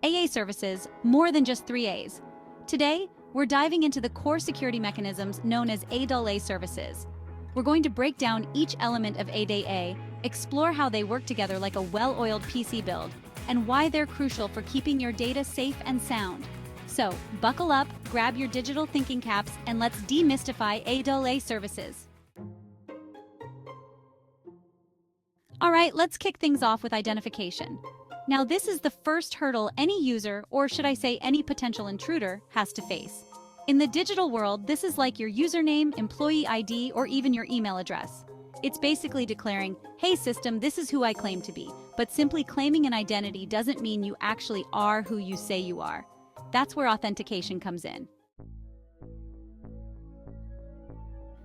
AA services, more than just 3As. Today, we're diving into the core security mechanisms known as AA services. We're going to break down each element of AA, explore how they work together like a well-oiled PC build, and why they're crucial for keeping your data safe and sound. So, buckle up, grab your digital thinking caps, and let's demystify AA services. All right, let's kick things off with identification. Now, this is the first hurdle any user, or should I say any potential intruder, has to face. In the digital world, this is like your username, employee ID, or even your email address. It's basically declaring, hey system, this is who I claim to be. But simply claiming an identity doesn't mean you actually are who you say you are. That's where authentication comes in.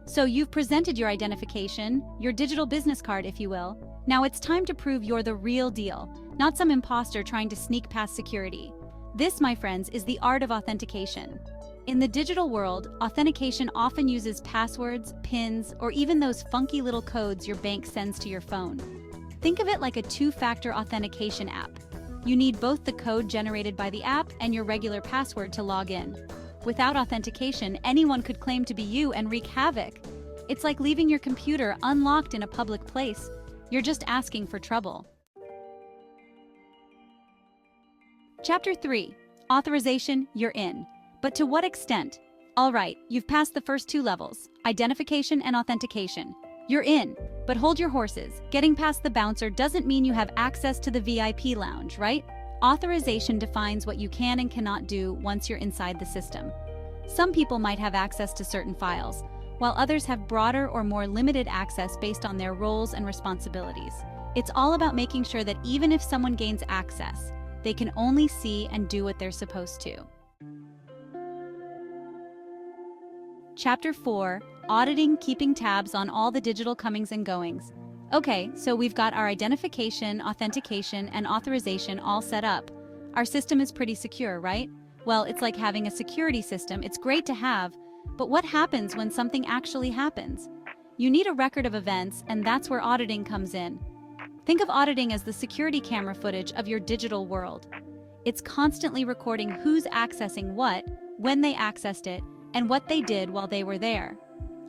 So you've presented your identification, your digital business card, if you will. Now it's time to prove you're the real deal, not some imposter trying to sneak past security. This, my friends, is the art of authentication. In the digital world, authentication often uses passwords, PINs, or even those funky little codes your bank sends to your phone. Think of it like a two-factor authentication app. You need both the code generated by the app and your regular password to log in. Without authentication, anyone could claim to be you and wreak havoc. It's like leaving your computer unlocked in a public place. You're just asking for trouble. Chapter 3. Authorization, you're in. But to what extent? All right, you've passed the first two levels, identification and authentication. You're in, but hold your horses. Getting past the bouncer doesn't mean you have access to the VIP lounge, right? Authorization defines what you can and cannot do once you're inside the system. Some people might have access to certain files, while others have broader or more limited access based on their roles and responsibilities. It's all about making sure that even if someone gains access, they can only see and do what they're supposed to. Chapter 4. Auditing, keeping tabs on all the digital comings and goings. Okay, so we've got our identification, authentication, and authorization all set up. Our system is pretty secure, right? Well, it's like having a security system. It's great to have, but what happens when something actually happens? You need a record of events, and that's where auditing comes in. Think of auditing as the security camera footage of your digital world. It's constantly recording who's accessing what, when they accessed it, and what they did while they were there.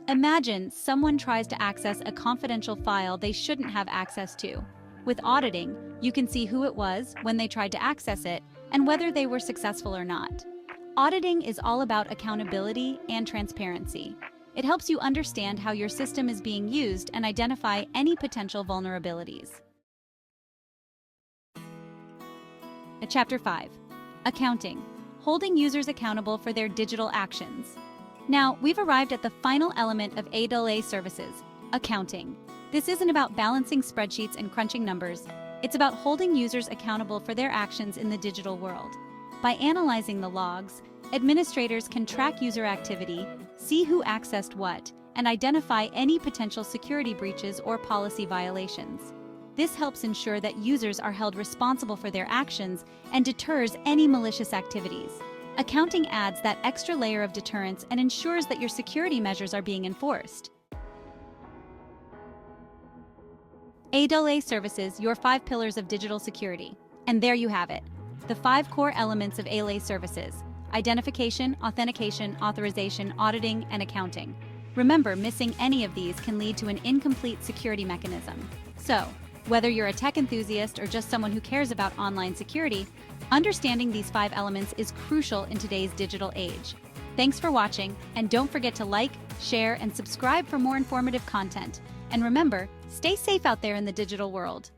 Imagine someone tries to access a confidential file they shouldn't have access to. With auditing, you can see who it was, when they tried to access it, and whether they were successful or not. Auditing is all about accountability and transparency. It helps you understand how your system is being used and identify any potential vulnerabilities. Chapter 5. Accounting. Holding users accountable for their digital actions. Now, we've arrived at the final element of AA services, accounting. This isn't about balancing spreadsheets and crunching numbers. It's about holding users accountable for their actions in the digital world. By analyzing the logs, administrators can track user activity, see who accessed what, and identify any potential security breaches or policy violations. This helps ensure that users are held responsible for their actions and deters any malicious activities. Accounting adds that extra layer of deterrence and ensures that your security measures are being enforced. AA services, your 5 pillars of digital security. And there you have it, the 5 core elements of AA services: identification, authentication, authorization, auditing, and accounting. Remember, missing any of these can lead to an incomplete security mechanism. So, whether you're a tech enthusiast or just someone who cares about online security, understanding these 5 elements is crucial in today's digital age. Thanks for watching, and don't forget to like, share, and subscribe for more informative content. And remember, stay safe out there in the digital world.